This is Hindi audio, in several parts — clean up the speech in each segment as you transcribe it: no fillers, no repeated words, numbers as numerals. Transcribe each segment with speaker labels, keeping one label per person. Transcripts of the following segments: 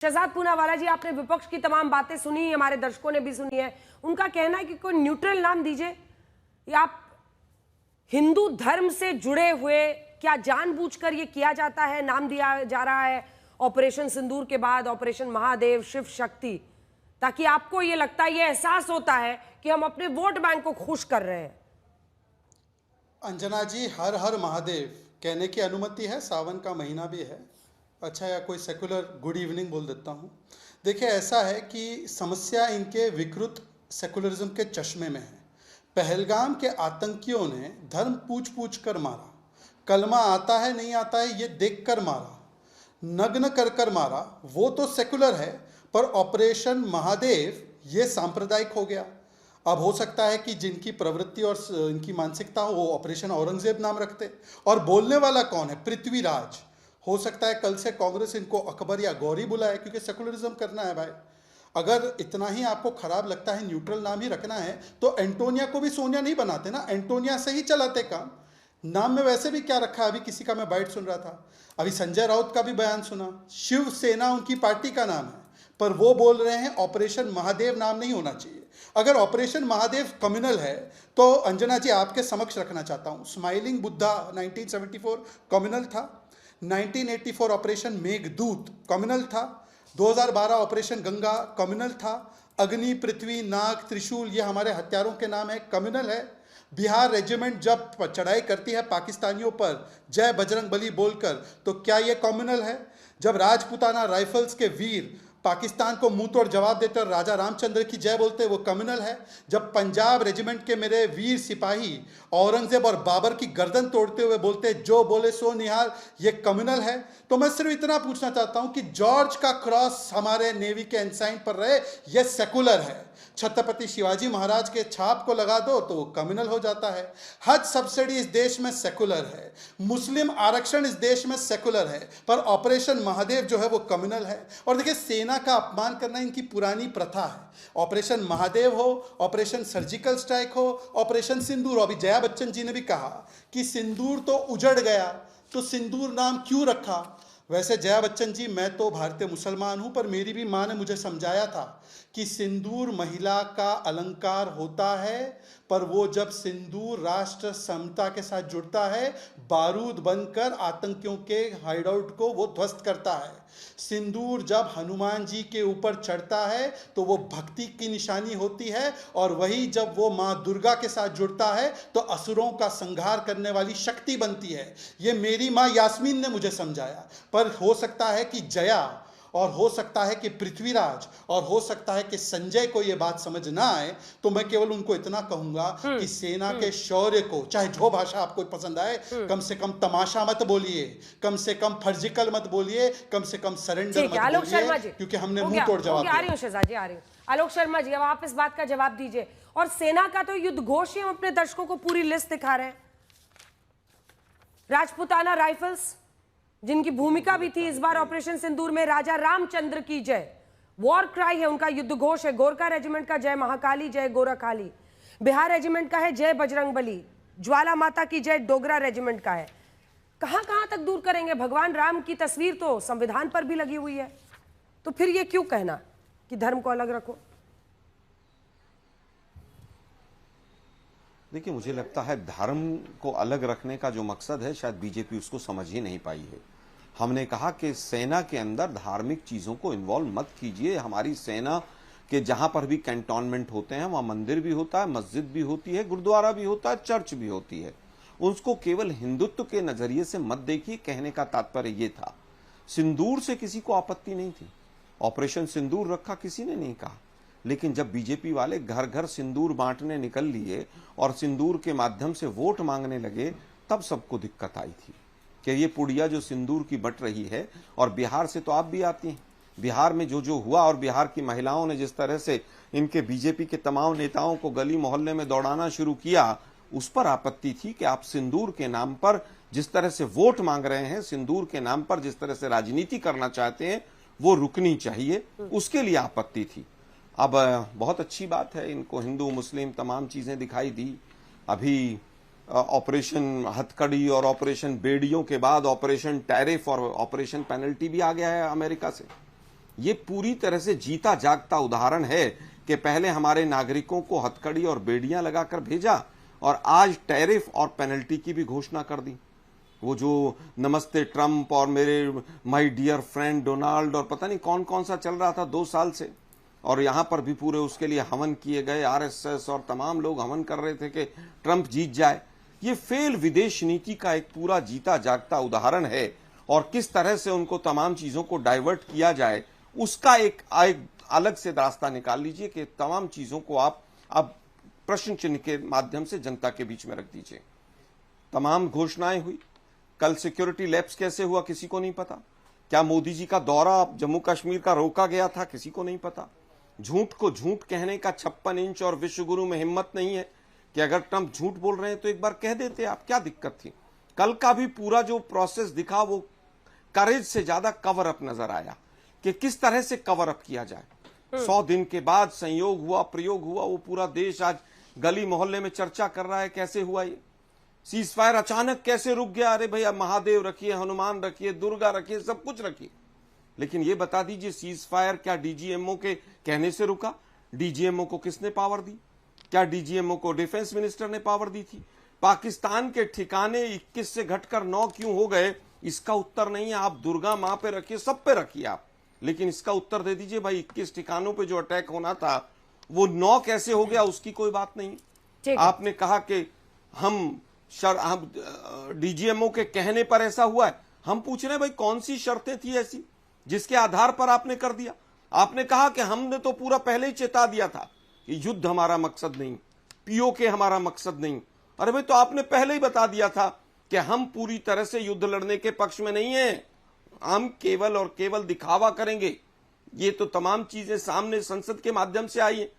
Speaker 1: शहजाद पूनावाला जी, आपने विपक्ष की तमाम बातें सुनी, हमारे दर्शकों ने भी सुनी है। उनका कहना है कि कोई न्यूट्रल नाम दीजिए, या आप हिंदू धर्म से जुड़े हुए, क्या जानबूझकर ये किया जाता है, नाम दिया जा रहा है ऑपरेशन सिंदूर के बाद ऑपरेशन महादेव, शिव शक्ति, ताकि आपको ये लगता है, ये एहसास होता है कि हम अपने वोट बैंक को खुश कर रहे हैं।
Speaker 2: अंजना जी, हर हर महादेव कहने की अनुमति है, सावन का महीना भी है। अच्छा, या कोई सेकुलर गुड इवनिंग बोल देता हूँ। देखिए, ऐसा है कि समस्या इनके विकृत सेकुलरिज्म के चश्मे में है। पहलगाम के आतंकियों ने धर्म पूछ पूछ कर मारा, कलमा आता है नहीं आता है ये देख कर मारा, नग्न कर कर मारा, वो तो सेकुलर है, पर ऑपरेशन महादेव ये सांप्रदायिक हो गया। अब हो सकता है कि जिनकी प्रवृत्ति और इनकी मानसिकता हो, वो ऑपरेशन औरंगजेब नाम रखते, और बोलने वाला कौन है? पृथ्वीराज। हो सकता है कल से कांग्रेस इनको अकबर या गौरी बुलाए, क्योंकि सेकुलरिज्म करना है भाई। अगर इतना ही आपको खराब लगता है, न्यूट्रल नाम ही रखना है, तो एंटोनिया को भी सोनिया नहीं बनाते ना, एंटोनिया से ही चलाते काम। नाम में वैसे भी क्या रखा है? अभी किसी का मैं बाइट सुन रहा था, अभी संजय राउत का भी बयान सुना, शिवसेना उनकी पार्टी का नाम है, पर वो बोल रहे हैं ऑपरेशन महादेव नाम नहीं होना चाहिए। अगर ऑपरेशन महादेव कम्युनल है तो अंजना जी आपके समक्ष रखना चाहता हूं, स्माइलिंग बुद्धा 1974 कम्युनल था, 1984 ऑपरेशन मेघदूत कम्युनल था, 2012 ऑपरेशन गंगा कम्युनल था, अग्नि, पृथ्वी, नाग, त्रिशूल ये हमारे हथियारों के नाम है, कम्युनल है। बिहार रेजिमेंट जब चढ़ाई करती है पाकिस्तानियों पर जय बजरंग बली बोलकर, तो क्या ये कम्युनल है? जब राजपुताना राइफल्स के वीर पाकिस्तान को मुंह तोड़ जवाब देते और राजा रामचंद्र की जय बोलते, वो कम्युनल है। जब पंजाब रेजिमेंट के मेरे वीर सिपाही औरंगजेब और बाबर की गर्दन तोड़ते हुए बोलते जो बोले सो निहाल, ये कम्युनल है। तो मैं सिर्फ इतना पूछना चाहता हूं कि जॉर्ज का क्रॉस हमारे नेवी के एनसाइन पर रहे, ये सेकुलर है। छत्रपति शिवाजी महाराज के छाप को लगा दो तो वो कम्युनल हो जाता है। हज सब्सिडी इस देश में सेकुलर है, मुस्लिम आरक्षण इस देश में सेकुलर है, पर ऑपरेशन महादेव जो है वो कम्युनल है। और देखिए, सेना का अपमान करना इनकी पुरानी प्रथा है। ऑपरेशन महादेव हो, ऑपरेशन सर्जिकल स्ट्राइक हो, ऑपरेशन सिंदूर हो। अभी जया बच्चन जी ने भी कहा कि सिंदूर तो उजड़ गया, तो सिंदूर नाम क्यों रखा? वैसे जया बच्चन जी, मैं तो भारतीय मुसलमान हूं, पर मेरी भी माँ ने मुझे समझाया था कि सिंदूर महिला का अलंकार होता है, पर वो जब सिंदूर राष्ट्र समता के साथ जुड़ता है, बारूद बनकर आतंकियों के हाइडआउट को वो ध्वस्त करता है। सिंदूर जब हनुमान जी के ऊपर चढ़ता है तो वो भक्ति की निशानी होती है, और वही जब वो माँ दुर्गा के साथ जुड़ता है तो असुरों का संहार करने वाली शक्ति बनती है। ये मेरी माँ यास्मीन ने मुझे समझाया। पर हो सकता है कि जया, और हो सकता है कि पृथ्वीराज, और हो सकता है कि संजय को यह बात समझ ना आए, तो मैं केवल उनको इतना कहूंगा कि सेना के शौर्य को, चाहे जो भाषा आपको पसंद आए, कम से कम तमाशा मत बोलिए, कम से कम फर्जिकल मत बोलिए, कम से कम सरेंडर मत बोलिए, क्योंकि हमने मुंह तोड़ जवाब दिया।
Speaker 1: आ रही हूं शहजाद जी, आ रही हूं। आलोक शर्मा जी, अब आप इस बात का जवाब दीजिए। और सेना का तो युद्ध घोष ही हम अपने दर्शकों को पूरी लिस्ट दिखा रहे हैं। राजपुताना राइफल्स, जिनकी भूमिका भी थी इस बार ऑपरेशन सिंदूर में, राजा रामचंद्र की जय, वॉर क्राई है उनका, युद्ध घोष है। गोरखा रेजिमेंट का जय महाकाली जय गोरखाली, बिहार रेजिमेंट का है जय बजरंग बली, ज्वाला माता की जय डोगरा रेजिमेंट का है। कहां कहां तक दूर करेंगे? भगवान राम की तस्वीर तो संविधान पर भी लगी हुई है, तो फिर ये क्यों कहना कि धर्म को अलग रखो?
Speaker 3: देखिए, मुझे लगता है धर्म को अलग रखने का जो मकसद है, शायद बीजेपी उसको समझ ही नहीं पाई है। हमने कहा कि सेना के अंदर धार्मिक चीजों को इन्वॉल्व मत कीजिए। हमारी सेना के जहां पर भी कैंटोनमेंट होते हैं, वहां मंदिर भी होता है, मस्जिद भी होती है, गुरुद्वारा भी होता है, चर्च भी होती है। उसको केवल हिंदुत्व के नजरिए से मत देखिए। कहने का तात्पर्य ये था, सिंदूर से किसी को आपत्ति नहीं थी, ऑपरेशन सिंदूर रखा किसी ने नहीं कहा, लेकिन जब बीजेपी वाले घर घर सिंदूर बांटने निकल लिए और सिंदूर के माध्यम से वोट मांगने लगे, तब सबको दिक्कत आई थी कि ये पुड़िया जो सिंदूर की बट रही है। और बिहार से तो आप भी आती हैं, बिहार में जो जो हुआ, और बिहार की महिलाओं ने जिस तरह से इनके बीजेपी के तमाम नेताओं को गली मोहल्ले में दौड़ाना शुरू किया, उस पर आपत्ति थी कि आप सिंदूर के नाम पर जिस तरह से वोट मांग रहे हैं, सिंदूर के नाम पर जिस तरह से राजनीति करना चाहते हैं, वो रुकनी चाहिए। उसके लिए आपत्ति थी। अब बहुत अच्छी बात है, इनको हिंदू मुस्लिम तमाम चीजें दिखाई दी। अभी ऑपरेशन हथकड़ी और ऑपरेशन बेड़ियों के बाद ऑपरेशन टैरिफ और ऑपरेशन पेनल्टी भी आ गया है अमेरिका से। ये पूरी तरह से जीता जागता उदाहरण है कि पहले हमारे नागरिकों को हथकड़ी और बेड़ियां लगाकर भेजा और आज टैरिफ और पेनल्टी की भी घोषणा कर दी। वो जो नमस्ते ट्रंप और मेरे माय डियर फ्रेंड डोनाल्ड और पता नहीं कौन कौन सा चल रहा था 2 साल से, और यहां पर भी पूरे उसके लिए हवन किए गए, आरएसएस और तमाम लोग हवन कर रहे थे कि ट्रंप जीत जाए। ये फेल विदेश नीति का एक पूरा जीता जागता उदाहरण है, और किस तरह से उनको तमाम चीजों को डाइवर्ट किया जाए उसका एक अलग से रास्ता निकाल लीजिए कि तमाम चीजों को आप अब प्रश्न चिन्ह के माध्यम से जनता के बीच में रख दीजिए। तमाम घोषणाएं हुई, कल सिक्योरिटी लैप्स कैसे हुआ किसी को नहीं पता। क्या मोदी जी का दौरा जम्मू कश्मीर का रोका गया था, किसी को नहीं पता। झूठ को झूठ कहने का 56 इंच और विश्वगुरु में हिम्मत नहीं है कि अगर ट्रंप झूठ बोल रहे हैं तो एक बार कह देते आप, क्या दिक्कत थी। कल का भी पूरा जो प्रोसेस दिखा वो करेज से ज्यादा कवर अप नजर आया कि किस तरह से कवर अप किया जाए। 100 दिन के बाद संयोग हुआ, प्रयोग हुआ, वो पूरा देश आज गली मोहल्ले में चर्चा कर रहा है कैसे हुआ ये सीज फायर, अचानक कैसे रुक गया। अरे भैया महादेव रखिए, हनुमान रखिए, दुर्गा रखिए, सब कुछ रखिए, लेकिन ये बता दीजिए सीज फायर क्या डीजीएमओ के कहने से रुका? डीजीएमओ को किसने पावर दी? क्या डीजीएमओ को डिफेंस मिनिस्टर ने पावर दी थी? पाकिस्तान के ठिकाने 21 से घटकर 9 क्यों हो गए, इसका उत्तर नहीं है। आप दुर्गा मां पे रखिए, सब पे रखिए आप, लेकिन इसका उत्तर दे दीजिए भाई 21 ठिकानों पे जो अटैक होना था वो 9 कैसे हो गया, उसकी कोई बात नहीं। आपने कहा कि हम डीजीएमओ के कहने पर ऐसा हुआ है। हम पूछ रहे हैं भाई कौन सी शर्तें थी ऐसी जिसके आधार पर आपने कर दिया? आपने कहा कि हमने तो पूरा पहले ही चेता दिया था कि युद्ध हमारा मकसद नहीं, पीओके हमारा मकसद नहीं। अरे भाई तो आपने पहले ही बता दिया था कि हम पूरी तरह से युद्ध लड़ने के पक्ष में नहीं है, हम केवल और केवल दिखावा करेंगे। ये तो तमाम चीजें सामने संसद के माध्यम से आई है।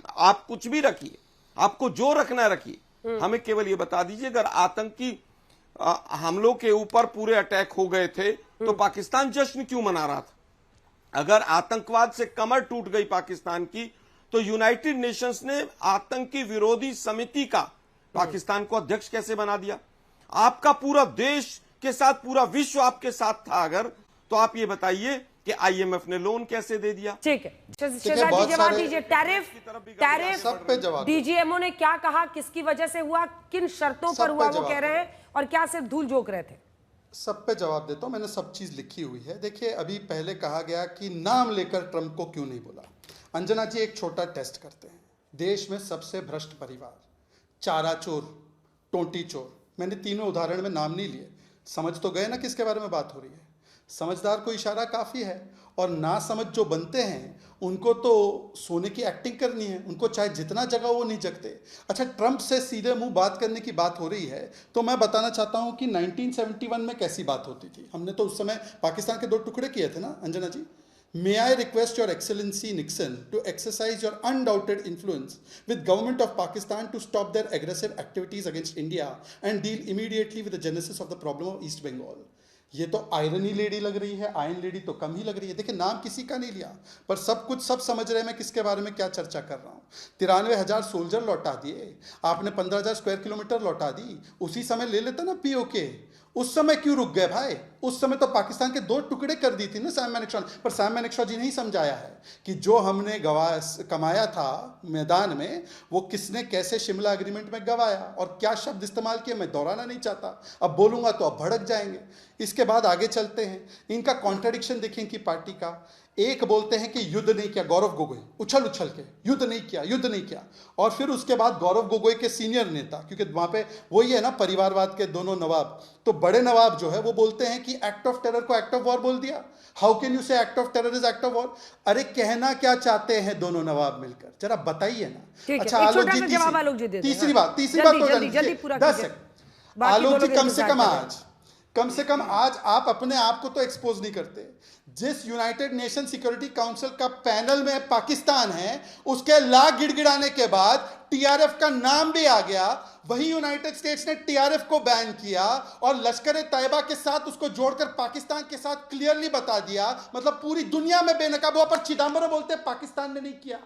Speaker 3: आप कुछ भी रखिए, आपको जो रखना रखिए, हमें केवल ये बता दीजिए अगर आतंकी हमलों के ऊपर पूरे अटैक हो गए थे तो पाकिस्तान जश्न क्यों मना रहा था? अगर आतंकवाद से कमर टूट गई पाकिस्तान की तो यूनाइटेड नेशंस ने आतंकी विरोधी समिति का पाकिस्तान को अध्यक्ष कैसे बना दिया? आपका पूरा देश के साथ पूरा विश्व आपके साथ था अगर, तो आप ये बताइए कि आईएमएफ ने लोन कैसे दे दिया?
Speaker 1: ठीक है, जवाब दीजिए। टैरिफ
Speaker 2: सब पे जवाब।
Speaker 1: डीजीएमओ ने क्या कहा, किसकी वजह से हुआ, किन शर्तों पर हुआ वो कह रहे हैं, और क्या सिर्फ धूल झोंक रहे थे?
Speaker 2: सब पे जवाब देता हूं, मैंने सब चीज लिखी हुई है। देखिए अभी पहले कहा गया कि नाम लेकर ट्रंप को क्यों नहीं बोला। अंजना जी एक छोटा टेस्ट करते हैं। देश में सबसे भ्रष्ट परिवार, चारा चोर, टोंटी चोर, मैंने तीनों उदाहरण में नाम नहीं लिए, समझ तो गए ना किसके बारे में बात हो रही है। समझदार को इशारा काफ़ी है, और ना समझ जो बनते हैं उनको तो सोने की एक्टिंग करनी है, उनको चाहे जितना जगह वो नहीं जगते। अच्छा, ट्रंप से सीधे मुंह बात करने की बात हो रही है तो मैं बताना चाहता हूं कि 1971 में कैसी बात होती थी। हमने तो उस समय पाकिस्तान के 2 टुकड़े किए थे ना अंजना जी। May I request Your Excellency Nixon to exercise your undoubted influence with government of Pakistan to stop their aggressive activities against India and deal immediately with the genesis of the problem of East Bengal. ये तो आयरनी लेडी लग रही है, आयरन लेडी तो कम ही लग रही है। देखिए नाम किसी का नहीं लिया, पर सब कुछ सब समझ रहे हैं मैं किसके बारे में क्या चर्चा कर रहा हूँ। 93,000 सोल्जर लौटा दिए आपने, 15,000 स्क्वायर किलोमीटर लौटा दी। उसी समय ले लेते ना पीओके, उस समय क्यों रुक गए भाई? उस समय तो पाकिस्तान के 2 टुकड़े कर दी थी ना सैम मैनेकशॉ। पर सैम मैनेकशॉ जी ने ही समझाया है कि जो हमने कमाया था मैदान में वो किसने कैसे शिमला एग्रीमेंट में गवाया और क्या शब्द इस्तेमाल किए, मैं दोहराना नहीं चाहता। अब बोलूंगा तो अब भड़क जाएंगे। इसके बाद आगे चलते हैं। इनका कॉन्ट्रडिक्शन देखिए इनकी पार्टी का। एक बोलते हैं कि युद्ध नहीं किया, गौरव गोगोई उछल उछल के युद्ध नहीं किया, युद्ध नहीं किया। और फिर उसके बाद गौरव गोगोई के सीनियर नेता, क्योंकि वहां पे वही है ना परिवारवाद के दोनों नवाब, तो बड़े नवाब जो है वो बोलते हैं कि एक्ट ऑफ टेरर को एक्ट ऑफ वॉर बोल दिया। हाउ कैन यू से act of terror is act of war? अरे कहना क्या चाहते हैं दोनों नवाब मिलकर, जरा बताइए ना। अच्छा आलोक जी तीसरी बात तो 10 सेकंड। आलोक जी कम से कम आज आप अपने आप को तो एक्सपोज नहीं करते। जिस यूनाइटेड नेशन सिक्योरिटी काउंसिल का पैनल में पाकिस्तान है, उसके लाख गिड़गिड़ाने के बाद टीआरएफ का नाम भी आ गया। वही यूनाइटेड स्टेट्स ने टीआरएफ को बैन किया और लश्कर तैयबा के साथ उसको जोड़कर पाकिस्तान के साथ क्लियरली बता दिया। मतलब पूरी दुनिया में बेनकाब हुआ, पर चिदंबरम बोलते पाकिस्तान ने नहीं किया।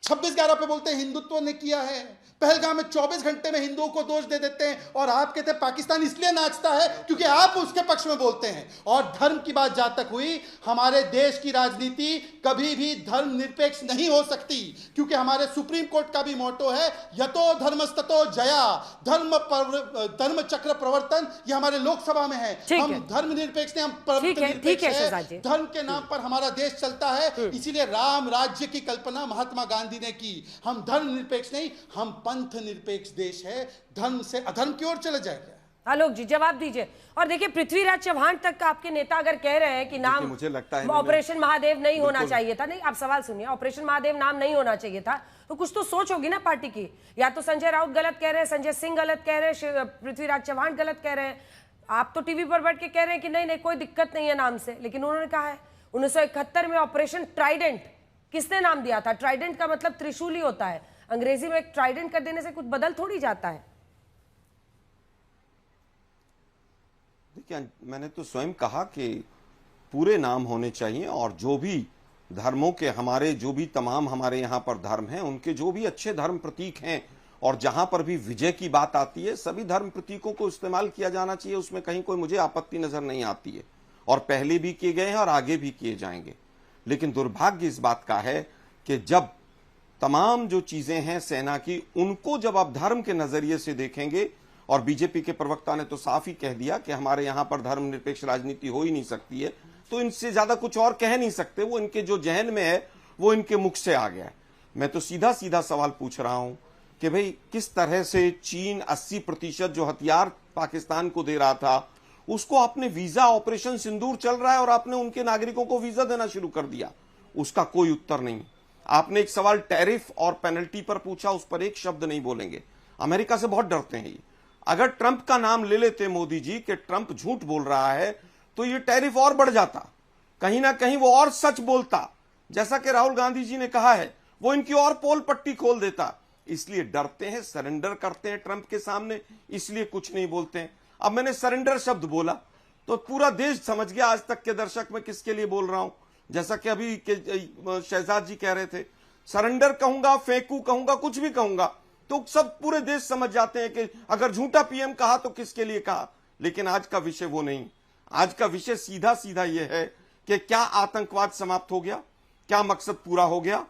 Speaker 2: 26/11 पे बोलते हैं हिंदुत्व ने किया है, पहलगाम में 24 घंटे में हिंदुओं को दोष दे देते हैं, और आप कहते हैं पाकिस्तान इसलिए नाचता है क्योंकि आप उसके पक्ष में बोलते हैं। और धर्म की बात जहां तक हुई, हमारे देश की राजनीति कभी भी धर्म निरपेक्ष नहीं हो सकती, क्योंकि हमारे सुप्रीम कोर्ट का भी मोटो है यतो धर्मस्ततो जया, धर्म चक्र प्रवर्तन, ये हमारे लोकसभा में है। हम धर्मनिरपेक्ष नहीं, हम प्रवर्तन है। धर्म के नाम पर हमारा देश चलता है, इसीलिए राम राज्य की कल्पना महात्मा गांधी ने की। हम धर्मनिरपेक्ष नहीं, हम पंथ निरपेक्ष देश है। धर्म से अधर्म की ओर चले जाएगा।
Speaker 1: आलोक जी जवाब दीजिए। और देखिए पृथ्वीराज चव्हाण तक आपके नेता अगर कह रहे हैं कि नाम
Speaker 3: मुझे लगता है
Speaker 1: ऑपरेशन महादेव नहीं होना चाहिए था, नहीं आप सवाल सुनिए, ऑपरेशन महादेव नाम नहीं होना चाहिए था, तो कुछ तो सोच होगी ना पार्टी की। या तो संजय राउत गलत कह रहे हैं, संजय सिंह गलत कह रहे हैं, पृथ्वीराज चव्हाण गलत कह रहे हैं, आप तो टीवी पर बैठ के कह रहे हैं कि नहीं नहीं कोई दिक्कत नहीं है नाम से, लेकिन उन्होंने कहा है 1971 में ऑपरेशन ट्राइडेंट किसने नाम दिया था? ट्राइडेंट का मतलब त्रिशूल ही होता है, अंग्रेजी में एक ट्राइडेंट कर देने से कुछ बदल थोड़ी जाता है।
Speaker 3: देखिए मैंने तो स्वयं कहा कि पूरे नाम होने चाहिए, और जो भी धर्मों के हमारे जो भी तमाम हमारे यहाँ पर धर्म हैं, उनके जो भी अच्छे धर्म प्रतीक हैं, और जहां पर भी विजय की बात आती है सभी धर्म प्रतीकों को इस्तेमाल किया जाना चाहिए, उसमें कहीं कोई मुझे आपत्ति नजर नहीं आती है, और पहले भी किए गए हैं और आगे भी किए जाएंगे। लेकिन दुर्भाग्य इस बात का है कि जब तमाम जो चीजें हैं सेना की, उनको जब आप धर्म के नजरिए से देखेंगे, और बीजेपी के प्रवक्ता ने तो साफ ही कह दिया कि हमारे यहां पर धर्मनिरपेक्ष राजनीति हो ही नहीं सकती है, तो इनसे ज्यादा कुछ और कह नहीं सकते। वो इनके जो जहन में है वो इनके मुख से आ गया है। मैं तो सीधा सीधा सवाल पूछ रहा हूं कि भाई किस तरह से चीन 80% जो हथियार पाकिस्तान को दे रहा था, उसको आपने वीजा, ऑपरेशन सिंदूर चल रहा है और आपने उनके नागरिकों को वीजा देना शुरू कर दिया, उसका कोई उत्तर नहीं। आपने एक सवाल टैरिफ और पेनल्टी पर पूछा, उस पर एक शब्द नहीं बोलेंगे। अमेरिका से बहुत डरते हैं ये। अगर ट्रंप का नाम ले लेते मोदी जी कि ट्रंप झूठ बोल रहा है, तो ये टैरिफ और बढ़ जाता, कहीं ना कहीं वो और सच बोलता, जैसा कि राहुल गांधी जी ने कहा है, वो इनकी और पोल पट्टी खोल देता। इसलिए डरते हैं, सरेंडर करते हैं ट्रंप के सामने, इसलिए कुछ नहीं बोलते हैं। अब मैंने सरेंडर शब्द बोला तो पूरा देश समझ गया आज तक के दर्शक मैं किसके लिए बोल रहा हूं। जैसा कि अभी शहजाद जी कह रहे थे, सरेंडर कहूंगा, फेंकू कहूंगा, कुछ भी कहूंगा, तो सब पूरे देश समझ जाते हैं कि अगर झूठा पीएम कहा तो किसके लिए कहा। लेकिन आज का विषय वो नहीं। आज का विषय सीधा सीधा यह है कि क्या आतंकवाद समाप्त हो गया, क्या मकसद पूरा हो गया।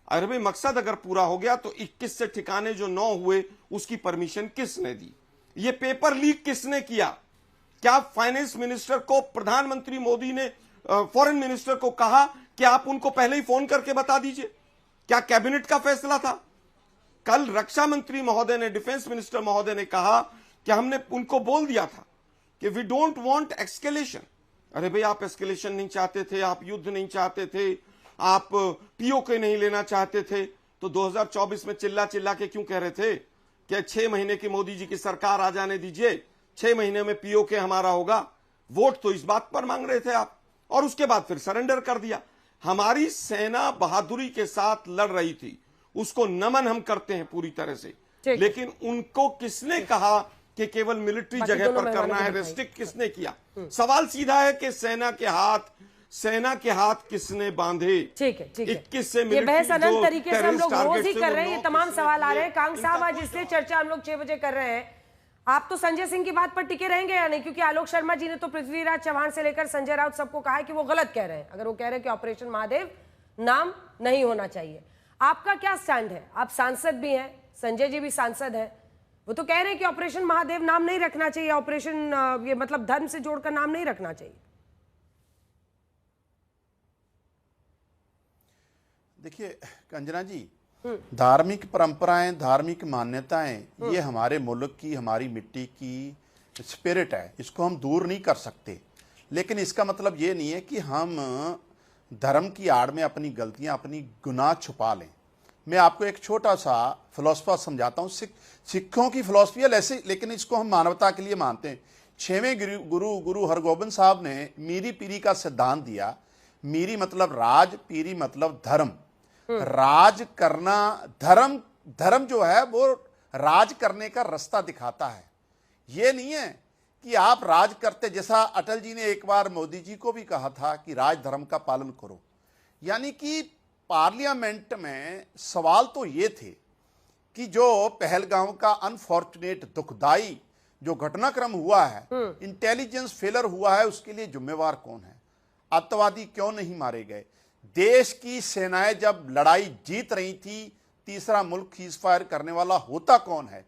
Speaker 3: अरे भाई मकसद अगर पूरा हो गया तो 21 से ठिकाने जो 9 हुए उसकी परमिशन किसने दी, ये पेपर लीक किसने किया। क्या फाइनेंस मिनिस्टर को प्रधानमंत्री मोदी ने फॉरेन मिनिस्टर को कहा कि आप उनको पहले ही फोन करके बता दीजिए? क्या कैबिनेट का फैसला था? कल रक्षा मंत्री महोदय ने, डिफेंस मिनिस्टर महोदय ने कहा कि हमने उनको बोल दिया था कि वी डोंट वांट एस्केलेशन। अरे भाई आप एस्केलेशन नहीं चाहते थे, आप युद्ध नहीं चाहते थे, आप पीओके नहीं लेना चाहते थे, तो 2024 में चिल्ला चिल्ला के क्यों कह रहे थे कि 6 महीने की मोदी जी की सरकार आ जाने दीजिए, 6 महीने में पीओके हमारा होगा। वोट तो इस बात पर मांग रहे थे आप, और उसके बाद फिर सरेंडर कर दिया। हमारी सेना बहादुरी के साथ लड़ रही थी, उसको नमन हम करते हैं पूरी तरह से। लेकिन उनको किसने कहा कि केवल मिलिट्री जगह पर करना है, रेस्ट्रिक्ट किसने किया? सवाल सीधा है कि सेना के हाथ किसने बांधे?
Speaker 1: ठीक है, ठीक है।
Speaker 3: 21 से
Speaker 1: ये बहस अनंत तरीके से हम लोग रोज ही कर रहे हैं, ये तमाम सवाल आ रहे हैं। कांग साहब आज इसलिए चर्चा हम लोग 6 बजे कर रहे हैं, आप तो संजय सिंह की बात पर टिके रहेंगे या नहीं? क्योंकि आलोक शर्मा जी ने तो पृथ्वीराज चव्हाण से लेकर संजय राउत सबको कहा है कि वो गलत कह रहे हैं अगर वो कह रहे हैं कि ऑपरेशन महादेव नाम नहीं होना चाहिए। आपका क्या स्टैंड है? आप सांसद भी हैं, संजय जी भी सांसद है, वो तो कह रहे हैं कि ऑपरेशन महादेव नाम नहीं रखना चाहिए, ऑपरेशन ये मतलब धर्म से जोड़कर नाम नहीं रखना चाहिए।
Speaker 4: देखिए कंजना जी, धार्मिक परंपराएं, धार्मिक मान्यताएं, ये हमारे मुल्क की, हमारी मिट्टी की स्पिरिट है, इसको हम दूर नहीं कर सकते। लेकिन इसका मतलब ये नहीं है कि हम धर्म की आड़ में अपनी गलतियां, अपनी गुनाह छुपा लें। मैं आपको एक छोटा सा फिलॉसफर समझाता हूँ। सिखों की फिलॉसफी है ऐसे, लेकिन इसको हम मानवता के लिए मानते हैं। 6वें गुरु हरगोबिंद साहब ने मीरी पीरी का सिद्धांत दिया। मीरी मतलब राज, पीरी मतलब धर्म। राज करना, धर्म जो है वो राज करने का रास्ता दिखाता है। ये नहीं है कि आप राज करते, जैसा अटल जी ने एक बार मोदी जी को भी कहा था कि राज धर्म का पालन करो, यानी कि पार्लियामेंट में सवाल तो ये थे कि जो पहलगाम का अनफॉर्चुनेट दुखदाई जो घटनाक्रम हुआ है, इंटेलिजेंस फेलर हुआ है, उसके लिए जिम्मेवार कौन है? आतंकवादी क्यों नहीं मारे गए? देश की सेनाएं जब लड़ाई जीत रही थी, तीसरा मुल्क सीजफायर करने वाला होता कौन है?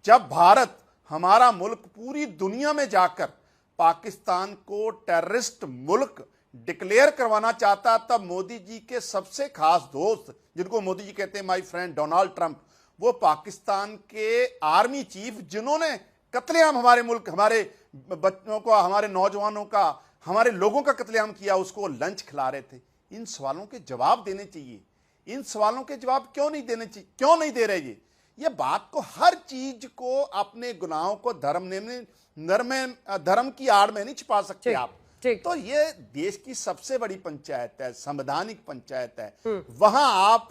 Speaker 4: जब भारत, हमारा मुल्क, पूरी दुनिया में जाकर पाकिस्तान को टेररिस्ट मुल्क डिक्लेयर करवाना चाहता, तब मोदी जी के सबसे खास दोस्त, जिनको मोदी जी कहते हैं माय फ्रेंड डोनाल्ड ट्रंप, वो पाकिस्तान के आर्मी चीफ, जिन्होंने कत्लेआम हमारे मुल्क, हमारे बच्चों का, हमारे नौजवानों का, हमारे लोगों का कत्लेआम किया, उसको लंच खिला रहे थे। इन सवालों के जवाब देने चाहिए। इन सवालों के जवाब क्यों नहीं देने चाहिए? क्यों नहीं दे रहे? ये बात को, हर चीज को, अपने गुनाहों को धर्म की आड़ में नहीं छिपा सकते आप। तो ये देश की सबसे बड़ी पंचायत है, संवैधानिक पंचायत है। वहां आप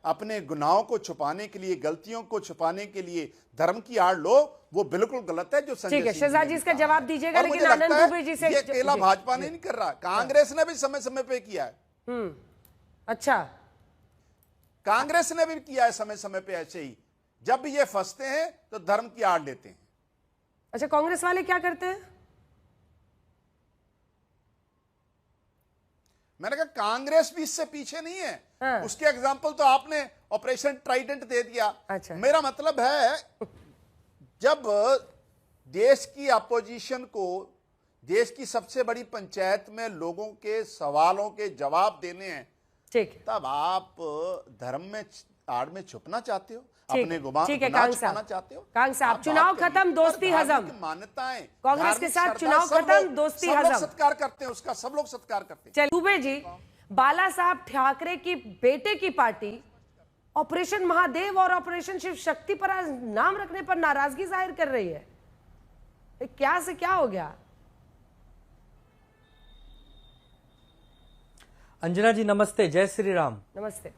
Speaker 4: अपने गुनाहों को छुपाने के लिए, गलतियों को छुपाने के लिए धर्म की आड़ लो, वो बिल्कुल गलत है। जो संजय
Speaker 1: शहजाद जी इसका जवाब दीजिएगा, लेकिन आनंद दुबे जी से,
Speaker 4: ये अकेला भाजपा ने नहीं कर रहा, कांग्रेस ने भी समय समय पे किया है।
Speaker 1: अच्छा,
Speaker 4: कांग्रेस ने भी किया है समय समय पे ऐसे ही। जब भी ये फंसते हैं तो धर्म की आड़ लेते हैं।
Speaker 1: अच्छा, कांग्रेस वाले क्या करते हैं?
Speaker 4: मैंने कहा कांग्रेस भी इससे पीछे नहीं है। हाँ। उसके एग्जाम्पल तो आपने ऑपरेशन ट्राइडेंट दे दिया।
Speaker 1: अच्छा।
Speaker 4: मेरा मतलब है, जब देश की अपोजिशन को, देश की सबसे बड़ी पंचायत में लोगों के सवालों के जवाब देने हैं, ठीक, तब आप धर्म में आड़ में छुपना चाहते हो, अपने गुनाह छुपाना चाहते हो।
Speaker 1: कांग साहब, चुनाव खत्म, दोस्ती हजम,
Speaker 4: मान्यताएं
Speaker 1: कांग्रेस के साथ चुनाव खत्म, दोस्ती हजम,
Speaker 4: सत्कार करते हैं उसका, सब लोग सत्कार करते हैं।
Speaker 1: चलिए दुबे जी, बाला साहब ठाकरे की बेटे की पार्टी ऑपरेशन महादेव और ऑपरेशन शिव शक्ति पर नाम रखने पर नाराजगी जाहिर कर रही है। क्या से क्या हो गया?
Speaker 5: अंजना जी नमस्ते, जय श्री राम।
Speaker 1: नमस्ते।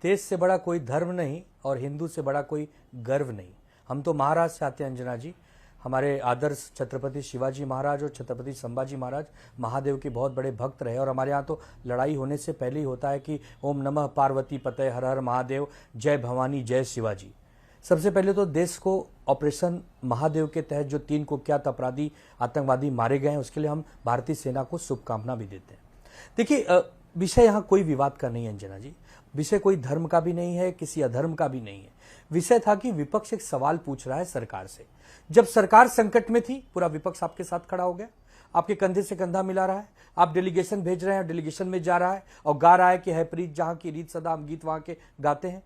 Speaker 5: देश से बड़ा कोई धर्म नहीं और हिंदू से बड़ा कोई गर्व नहीं। हम तो महाराष्ट्र से आते हैं अंजना जी। हमारे आदर्श छत्रपति शिवाजी महाराज और छत्रपति संभाजी महाराज महादेव के बहुत बड़े भक्त रहे, और हमारे यहाँ तो लड़ाई होने से पहले ही होता है कि ओम नमः पार्वती पते, हर हर महादेव, जय भवानी, जय शिवाजी। सबसे पहले तो देश को ऑपरेशन महादेव के तहत जो 3 कुख्यात अपराधी आतंकवादी मारे गए हैं, उसके लिए हम भारतीय सेना को शुभकामना भी देते हैं। देखिए, विषय यहाँ कोई विवाद का नहीं है अंजना जी, विषय कोई धर्म का भी नहीं है, किसी अधर्म का भी नहीं है। विषय था कि विपक्ष एक सवाल पूछ रहा है सरकार से। जब सरकार संकट में थी, पूरा विपक्ष आपके साथ खड़ा हो गया, आपके कंधे से कंधा मिला रहा है, आप डेलीगेशन भेज रहे हैं, डेलीगेशन में जा रहा है और गा रहा है कि है प्रीत जहां की रीत सदा, हम गीत वहां के गाते हैं।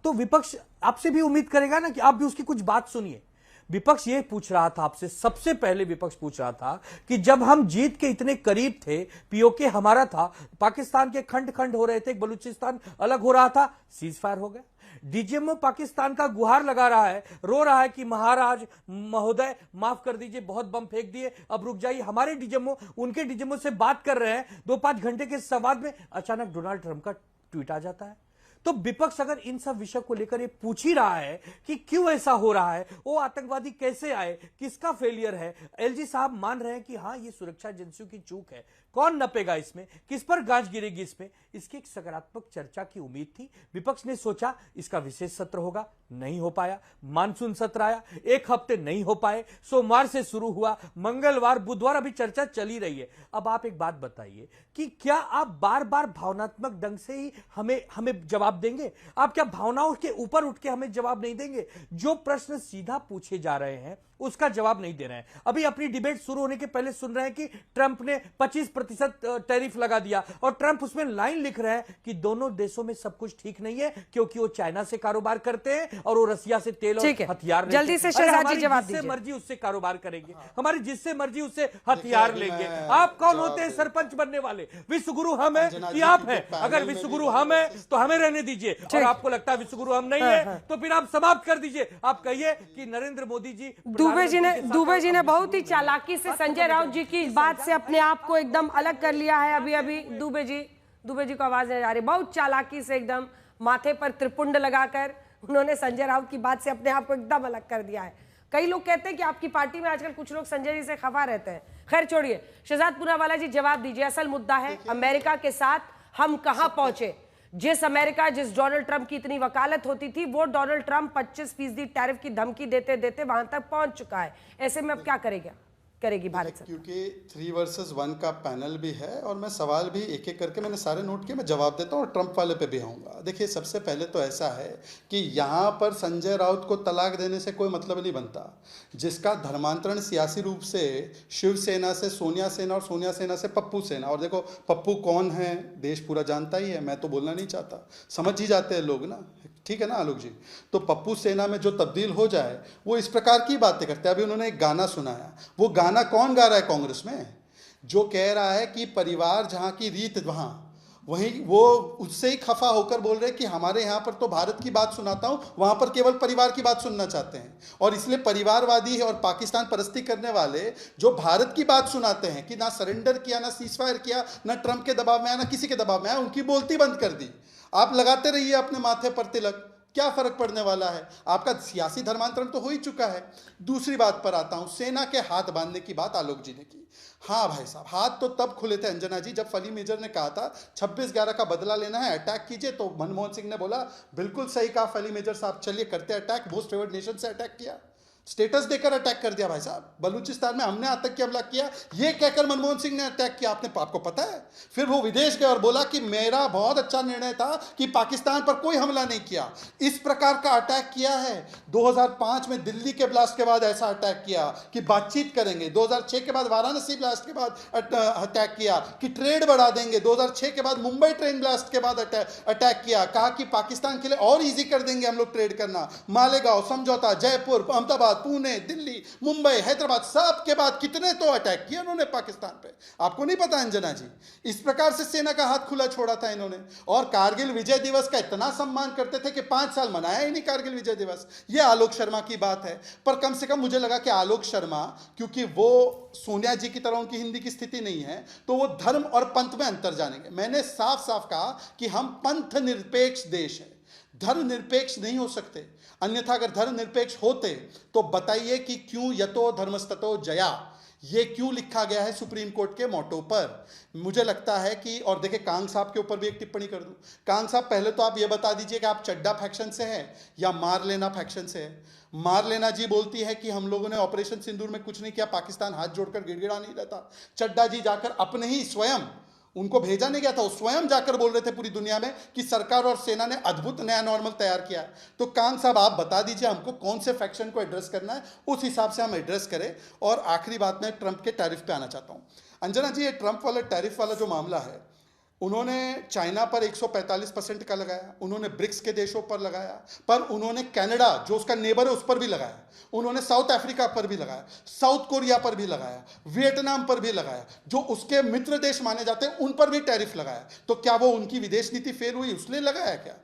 Speaker 5: तो विपक्ष आपसे भी उम्मीद करेगा ना कि आप भी उसकी कुछ बात सुनिए। विपक्ष ये पूछ रहा था आपसे, सबसे पहले विपक्ष पूछ रहा था कि जब हम जीत के इतने करीब थे, पीओके हमारा था, पाकिस्तान के खंड खंड हो रहे थे, बलूचिस्तान अलग हो रहा था, सीज फायर हो गया। डीजीएमओ पाकिस्तान का गुहार लगा रहा है, रो रहा है कि महाराज महोदय माफ कर दीजिए, बहुत बम फेंक दिए, अब रुक जाइए। हमारे डीजीएमओ उनके डीजीएमओ से बात कर रहे हैं, 2-5 घंटे के संवाद में अचानक डोनाल्ड ट्रंप का ट्वीट आ जाता है। तो विपक्ष अगर इन सब विषय को लेकर ये पूछ ही रहा है कि क्यों ऐसा हो रहा है, वो आतंकवादी कैसे आए, किसका फेलियर है, एलजी साहब मान रहे हैं कि हाँ ये सुरक्षा एजेंसियों की चूक है, कौन नपेगा इसमें, किस पर गांज गिरेगी इसमें, इसकी एक सकारात्मक चर्चा की उम्मीद थी। विपक्ष ने सोचा इसका विशेष सत्र होगा, नहीं हो पाया। मानसून सत्र आया, 1 हफ्ते नहीं हो पाए, सोमवार से शुरू हुआ, मंगलवार, बुधवार, अभी चर्चा चली रही है। अब आप एक बात बताइए कि क्या आप बार बार भावनात्मक ढंग से ही हमें जवाब देंगे? आप क्या भावनाओं के ऊपर उठ के हमें जवाब नहीं देंगे? जो प्रश्न सीधा पूछे जा रहे हैं उसका जवाब नहीं दे रहे हैं। अभी अपनी डिबेट शुरू होने के पहले सुन रहे हैं कि ट्रंप ने 25% टैरिफ लगा दिया, और ट्रंप उसमें लाइन लिख रहे हैं कि दोनों देशों में सब कुछ ठीक नहीं है, क्योंकि वो चाइना से कारोबार करते हैं और वो रसिया से तेल और हथियार लेते हैं।
Speaker 1: जल्दी से शहजाद जी जवाब दीजिए।
Speaker 5: जिससे मर्जी उससे कारोबार करेंगे, हमारी जिससे मर्जी उससे हथियार लेंगे। आप कौन होते हैं सरपंच बनने वाले? विश्वगुरु हम है कि आप हैं? अगर विश्वगुरु हम है तो हमें रहने दीजिए, और आपको लगता है विश्वगुरु हम नहीं है तो फिर आप समाप्त कर दीजिए। आप कहिए कि नरेंद्र मोदी जी,
Speaker 1: दुबे जी ने बहुत ही चालाकी से संजय राउत जी की बात से अपने आप को एकदम अलग कर लिया है। अभी दुबे जी को आवाज नहीं आ रही, बहुत चालाकी से एकदम माथे पर त्रिपुंड लगाकर उन्होंने संजय राउत की बात से अपने आप को एकदम अलग कर दिया है। कई लोग कहते हैं कि आपकी पार्टी में आजकल कुछ लोग संजय जी से खफा रहते हैं। खैर छोड़िए, शहजाद पूनावाला जी जवाब दीजिए, असल मुद्दा है अमेरिका के साथ हम कहां पहुंचे। जिस अमेरिका, जिस डोनाल्ड ट्रंप की इतनी वकालत होती थी, वो डोनाल्ड ट्रंप 25% टैरिफ की धमकी देते देते वहां तक पहुंच चुका है। ऐसे में अब क्या करेगी भारत सरकार?
Speaker 2: क्योंकि 3 वर्सेस 1 का पैनल भी है और मैं सवाल भी एक एक करके मैंने सारे नोट किए, मैं जवाब देता हूँ और ट्रंप वाले पे भी आऊँगा। देखिए, सबसे पहले तो ऐसा है कि यहाँ पर संजय राउत को तलाक देने से कोई मतलब नहीं बनता। जिसका धर्मांतरण सियासी रूप से शिवसेना से सोनिया सेना और सोनिया सेना से पप्पू सेना, और देखो पप्पू कौन है देश पूरा जानता ही है, मैं तो बोलना नहीं चाहता, समझ ही जाते हैं लोग ना, ठीक है ना आलोक जी। तो पप्पू सेना में जो तब्दील हो जाए वो इस प्रकार की बातें करते हैं। अभी उन्होंने एक गाना सुनाया, वो गाना कौन गा रहा है कांग्रेस में? जो कह रहा है कि परिवार जहाँ की रीत वहाँ, वहीं वो उससे ही खफा होकर बोल रहे हैं कि हमारे यहाँ पर तो भारत की बात सुनाता हूँ, वहाँ पर केवल परिवार की बात सुनना चाहते हैं। और इसलिए परिवारवादी और पाकिस्तान परस्ती करने वाले जो भारत की बात सुनाते हैं कि ना सरेंडर किया, ना सीजफायर किया, ना ट्रंप के दबाव में आया, ना किसी के दबाव में आया, उनकी बोलती बंद कर दी। आप लगाते रहिए अपने माथे पर तिलक, क्या फर्क पड़ने वाला है? आपका सियासी धर्मांतरण तो हो ही चुका है। दूसरी बात पर आता हूं, सेना के हाथ बांधने की बात आलोक जी ने की। हाँ भाई साहब, हाथ तो तब खुले थे अंजना जी जब फली मेजर ने कहा था 26/11 का बदला लेना है, अटैक कीजिए। तो मनमोहन सिंह ने बोला बिल्कुल सही कहा फली मेजर साहब, चलिए करते अटैक। मोस्ट फेवर्ड नेशन से अटैक किया, स्टेटस देकर अटैक कर दिया भाई साहब। बलूचिस्तान में हमने आतंकी हमला किया, ये कहकर मनमोहन सिंह ने अटैक किया। आपको पता है? फिर वो विदेश गए और बोला कि मेरा बहुत अच्छा निर्णय था कि पाकिस्तान पर कोई हमला नहीं किया। इस प्रकार का अटैक किया है। 2005 में दिल्ली के ब्लास्ट के बाद ऐसा अटैक किया कि बातचीत करेंगे। 2006 के बाद वाराणसी ब्लास्ट के बाद अटैक किया कि ट्रेड बढ़ा देंगे। 2006 के बाद मुंबई ट्रेन ब्लास्ट के बाद अटैक किया, कहा कि पाकिस्तान के लिए और ईजी कर देंगे हम लोग ट्रेड करना। मालेगांव समझौता, जयपुर, अहमदाबाद, पुणे, दिल्ली, मुंबई, हैदराबाद, सब के बाद कितने तो अटैक किए उन्होंने पाकिस्तान पे। आपको नहीं पता अंजना जी? इस प्रकार से सेना का हाथ खुला छोड़ा था इन्होंने। और कारगिल विजय दिवस का इतना सम्मान करते थे कि 5 साल मनाया ही नहीं कारगिल विजय दिवस। ये आलोक शर्मा की बात है। पर कम से कम मुझे लगा कि आलोक शर्मा, क्योंकि वो सोनिया जी की तरह उनकी हिंदी की स्थिति नहीं है, तो वो धर्म और पंथ में अंतर जानेंगे। मैंने साफ साफ कहा कि हम पंथ निरपेक्ष देश है, धर्म निरपेक्ष नहीं हो सकते। अन्यथा अगर धर्म निरपेक्ष होते तो बताइए कि क्यों यतो धर्मस्ततो जया, ये क्यों लिखा गया है सुप्रीम कोर्ट के मोटो पर? मुझे लगता है कि, और देखिए कांग साहब के ऊपर भी एक टिप्पणी कर दूं। कांग साहब, पहले तो आप ये बता दीजिए कि आप चड्डा फैक्शन से हैं या मार लेना फैक्शन से है। मार लेना जी बोलती है कि हम लोगों ने ऑपरेशन सिंदूर में कुछ नहीं किया, पाकिस्तान हाथ जोड़कर गिड़गिड़ा नहीं रहता। चड्डा जी जाकर अपने ही स्वयं, उनको भेजा नहीं गया था, वो स्वयं जाकर बोल रहे थे पूरी दुनिया में कि सरकार और सेना ने अद्भुत नया नॉर्मल तैयार किया है। तो कांग साहब, आप बता दीजिए हमको कौन से फैक्शन को एड्रेस करना है, उस हिसाब से हम एड्रेस करें। और आखिरी बात, मैं ट्रंप के टैरिफ पे आना चाहता हूं। अंजना जी, ये ट्रंप वाला टैरिफ वाला जो मामला है, उन्होंने चाइना पर 145% का लगाया, उन्होंने ब्रिक्स के देशों पर लगाया, पर उन्होंने कनाडा जो उसका नेबर है उस पर भी लगाया, उन्होंने साउथ अफ्रीका पर भी लगाया, साउथ कोरिया पर भी लगाया, वियतनाम पर भी लगाया, जो उसके मित्र देश माने जाते हैं उन पर भी टैरिफ लगाया। तो क्या वो उनकी विदेश नीति फेल हुई इसलिए लगाया क्या?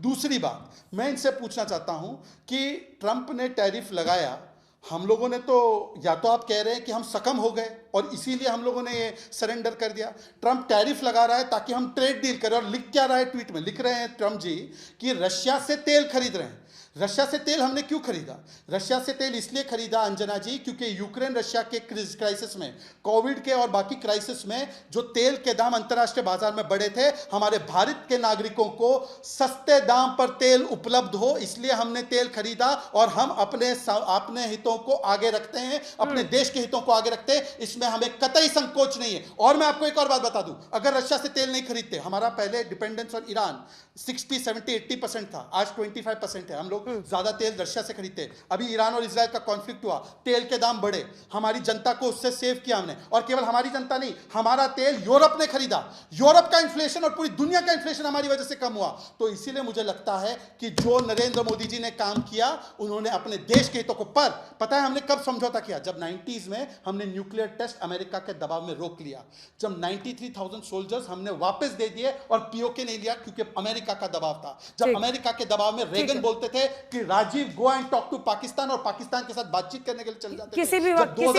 Speaker 2: दूसरी बात, मैं इनसे पूछना चाहता हूं कि ट्रंप ने टैरिफ लगाया, हम लोगों ने तो, या तो आप कह रहे हैं कि हम सकम हो गए और इसीलिए हम लोगों ने ये सरेंडर कर दिया। ट्रंप टैरिफ लगा रहा है ताकि हम ट्रेड डील करें। और लिख क्या रहा है ट्वीट में? लिख रहे हैं ट्रंप जी कि रशिया से तेल खरीद रहे हैं। रशिया से तेल हमने क्यों खरीदा? रशिया से तेल इसलिए खरीदा अंजना जी क्योंकि यूक्रेन रशिया के क्राइसिस में, कोविड के और बाकी क्राइसिस में जो तेल के दाम अंतर्राष्ट्रीय बाजार में बढ़े थे, हमारे भारत के नागरिकों को सस्ते दाम पर तेल उपलब्ध हो, इसलिए हमने तेल खरीदा। और हम अपने हितों को आगे रखते हैं, अपने देश के हितों को आगे रखते हैं, इसमें हमें कतई संकोच नहीं है। और मैं आपको एक और बात बता दूं, अगर रशिया से तेल नहीं खरीदते, हमारा पहले डिपेंडेंस ऑन ईरान 60, 70, 80% था, आज 25% है। हम लोग ज्यादा तेल रशिया से खरीदते। अभी ईरान और इजराइल का कॉन्फ्लिक्ट हुआ, तेल के दाम बढ़े, हमारी जनता को उससे सेव किया हमने। और केवल हमारी जनता नहीं, हमारा तेल यूरोप ने खरीदा। यूरोप का इन्फ्लेशन और पूरी दुनिया का इन्फ्लेशन हमारी वजह से कम हुआ। तो इसीलिए मुझे लगता है कि जो नरेंद्र मोदी जी ने काम किया, उन्होंने अपने देश के हितों को, पर पता है हमने कब समझौता किया? जब 90s में हमने न्यूक्लियर टेस्ट अमेरिका के दबाव में रोक लिया, जब 93,000 सोल्जर्स हमने वापस दे दिए और पीओके नहीं लिया क्योंकि अमेरिका का दबाव था। जब अमेरिका के दबाव में रेगन बोलते थे कि Rajiv go and talk to Pakistan, और पाकिस्तान के साथ बातचीत करने के लिए चल जाते
Speaker 1: किसी भी वक्त मैं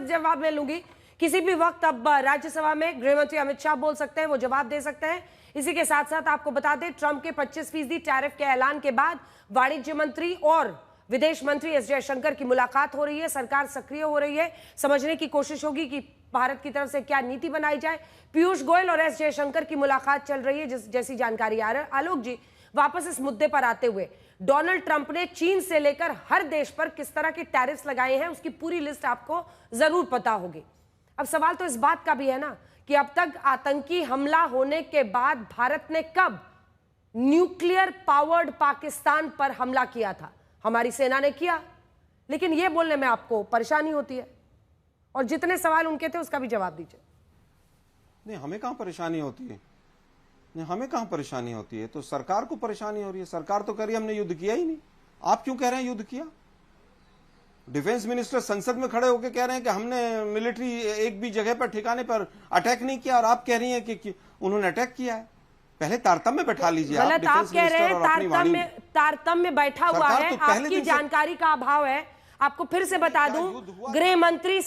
Speaker 1: जवाब ले लूंगी। किसी भी वक्त अब राज्यसभा में गृह मंत्री अमित शाह बोल सकते हैं, वो जवाब दे सकते हैं। इसी के साथ साथ आपको बता दें, ट्रंप के 25% टैरिफ के ऐलान के बाद वाणिज्य मंत्री और विदेश मंत्री एस जयशंकर की मुलाकात हो रही है। सरकार सक्रिय हो रही है, समझने की कोशिश होगी कि भारत की तरफ से क्या नीति बनाई जाए। पीयूष गोयल और एस जयशंकर की मुलाकात चल रही है जैसी जानकारी आ रही है। आलोक जी, वापस इस मुद्दे पर आते हुए, डोनाल्ड ट्रंप ने चीन से लेकर हर देश पर किस तरह के टैरिफ्स लगाए हैं उसकी पूरी लिस्ट आपको जरूर पता होगी। अब सवाल तो इस बात का भी है ना कि अब तक आतंकी हमला होने के बाद भारत ने कब न्यूक्लियर पावर्ड पाकिस्तान पर हमला किया था? हमारी सेना ने किया, लेकिन यह बोलने में आपको परेशानी होती है। और जितने सवाल उनके थे उसका भी जवाब दीजिए।
Speaker 3: नहीं, हमें कहां परेशानी होती है? नहीं, हमें कहां परेशानी होती है? तो सरकार को परेशानी हो रही है। सरकार तो कह रही है हमने युद्ध किया ही नहीं। आप क्यों कह रहे हैं युद्ध किया? डिफेंस मिनिस्टर संसद में खड़े होकर कह रहे हैं कि हमने मिलिट्री एक भी जगह पर ठिकाने पर अटैक नहीं किया, और आप कह रही हैं कि उन्होंने अटैक किया है। पहले तारतम्य बैठा लीजिए।
Speaker 1: गलत आप कह रहे हैं, तारतम्य बैठा हुआ है, आपकी जानकारी का अभाव है। आपको फिर से बता दूं, गृह मंत्री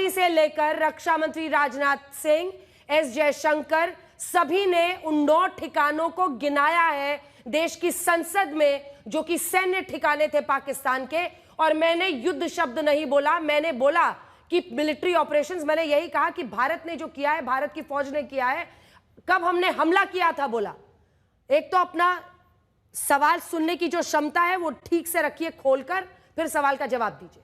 Speaker 1: से लेकर रक्षा मंत्री राजनाथ सिंह, एस जयशंकर, सभी ने उन 9 ठिकानों को गिनाया है देश की संसद में जो कि सैन्य ठिकाने थे पाकिस्तान के। और मैंने युद्ध शब्द नहीं बोला, मैंने बोला कि मिलिट्री ऑपरेशंस। मैंने यही कहा कि भारत ने जो किया है, भारत की फौज ने किया है। कब हमने हमला किया था बोला। एक तो अपना सवाल सुनने की जो क्षमता है वो ठीक से रखिए खोलकर, फिर सवाल का जवाब दीजिए।